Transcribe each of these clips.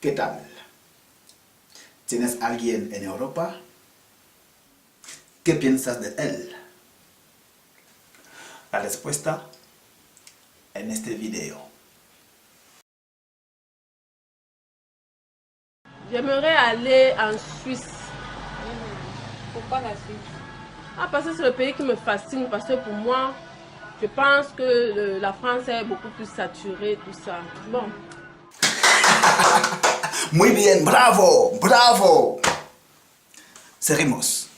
¿Qué tal? ¿Tienes alguien en Europa? ¿Qué piensas de él? La respuesta en este video. J'aimerais aller en Suisse. Pourquoi la Suisse? Parce que c'est le pays qui me fascine, parce que pour moi, je pense que la France est beaucoup plus saturée, tout ça. Bon. Muy bien, bravo, bravo. Seguimos.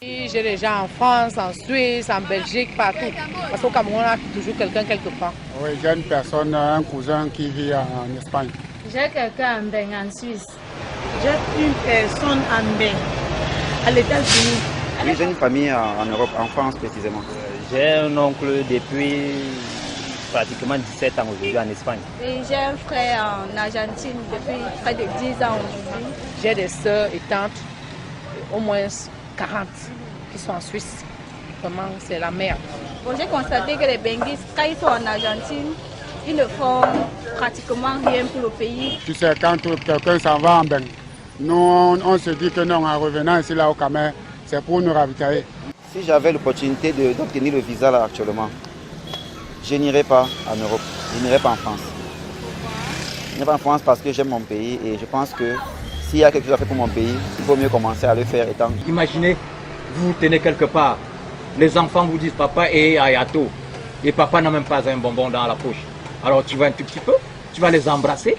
J'ai des gens en France, en Suisse, en Belgique, partout. Parce qu'au Cameroun, on a toujours quelqu'un quelque part. Oui, j'ai une personne, un cousin qui vit en Espagne. J'ai quelqu'un en Beng, en Suisse. J'ai une personne en Beng, à l'États-Unis. Oui, j'ai une famille en Europe, en France précisément. J'ai un oncle depuis pratiquement 17 ans aujourd'hui en Espagne. Et j'ai un frère en Argentine depuis près de 10 ans aujourd'hui. J'ai des sœurs et tantes, au moins 40, qui sont en Suisse. Vraiment, c'est la merde. Bon, j'ai constaté que les Benguistes, quand ils sont en Argentine, ils ne font pratiquement rien pour le pays. Tu sais, quand quelqu'un s'en va en Beng, nous, on se dit que non, en revenant ici là au Cameroun, c'est pour nous ravitailler. Si j'avais l'opportunité d'obtenir le visa là actuellement, je n'irai pas en Europe, je n'irai pas en France. Je n'irai pas en France parce que j'aime mon pays et je pense que s'il y a quelque chose à faire pour mon pays, il faut mieux commencer à le faire étant. Imaginez, vous vous tenez quelque part, les enfants vous disent papa est ayato et papa n'a même pas un bonbon dans la poche. Alors tu vas un tout petit peu, tu vas les embrasser,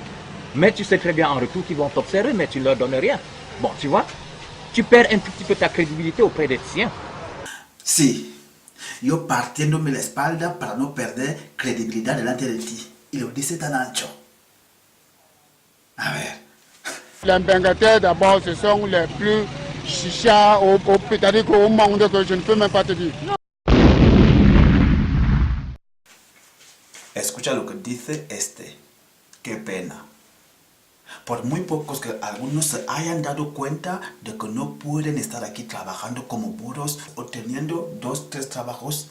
mais tu sais très bien en retour qu'ils vont t'observer, mais tu ne leur donnes rien. Bon, tu vois, tu perds un tout petit peu ta crédibilité auprès des tiens. Sí, yo partiéndome la espalda para no perder credibilidad delante de ti. Y lo dice tan ancho. A ver. Les Bengateurs d'abord, ce sont les plus chichas, c'est-à-dire au monde que je ne peux même pas te dire. Escucha lo que dice este. Qué pena. Por muy pocos que algunos se hayan dado cuenta de que no pueden estar aquí trabajando como burros o teniendo 2, 3 trabajos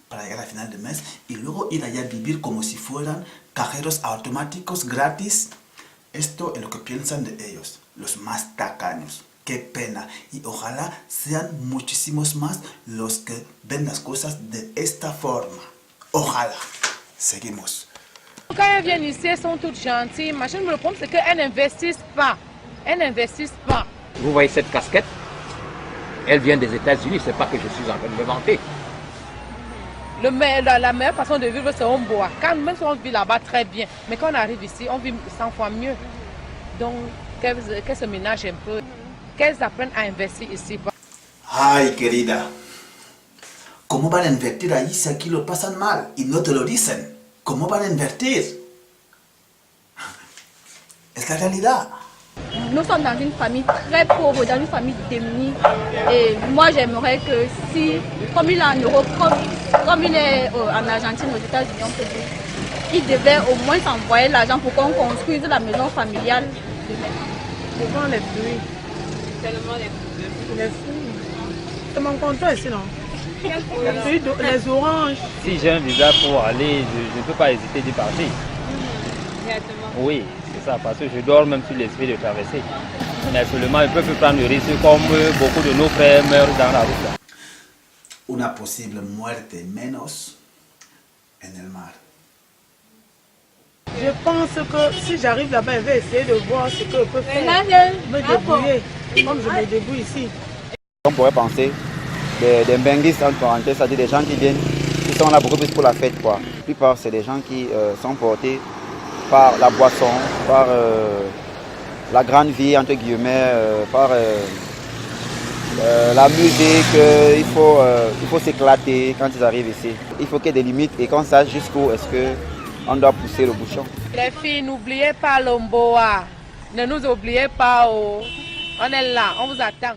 para llegar al final del mes y luego ir allá a vivir como si fueran cajeros automáticos gratis. Esto es lo que piensan de ellos, los más tacaños. Qué pena. Y ojalá sean muchísimos más los que ven las cosas de esta forma. Ojalá. Seguimos. Quand elles viennent ici, elles sont toutes gentilles. Machin, mais le problème, c'est qu'elles n'investissent pas. Elles n'investissent pas. Vous voyez cette casquette? Elle vient des États-Unis, c'est pas que je suis en train de me vanter. La meilleure façon de vivre, c'est on boit. Même si on vit là-bas très bien, mais quand on arrive ici, on vit 100 fois mieux. Donc, qu'elles se ménagent un peu, qu'elles apprennent à investir ici. Ay, querida, ¿cómo van a invertir ahí si aquí lo pasan mal y no te lo dicen? ¿Cómo van a invertir? Es la realidad. Nous sommes dans une famille très pauvre, dans une famille démunie. Et moi, j'aimerais que si, comme il est en Europe, comme il est en Argentine, aux États-Unis, on peut dire, il devait au moins envoyer l'argent pour qu'on construise la maison familiale. Devant les fruits. Tellement les fruits. Les fruits. C'est mon comptoir ici, non? Les oranges. Si j'ai un visa pour aller, je ne peux pas hésiter d'y partir. Directement. Oui, c'est ça, parce que je dors même sur l'esprit de traverser. Mais seulement, ils peuvent prendre le risque comme beaucoup de nos frères meurent dans la route. Una posible muerte menos en el mar. Je pense que si j'arrive là-bas, je vais essayer de voir ce que je peux faire. Me débrouiller, comme je me débrouille ici. On pourrait penser des benguistes entre parenthèses, c'est-à-dire des gens qui viennent, qui sont là beaucoup plus pour la fête quoi. La plupart c'est des gens qui sont portés par la boisson, par la grande vie entre guillemets, par la musique, il faut s'éclater quand ils arrivent ici. Il faut qu'il y ait des limites et qu'on sache jusqu'où est-ce qu'on doit pousser le bouchon. Les filles, n'oubliez pas l'omboa. Ne nous oubliez pas. On est là, on vous attend.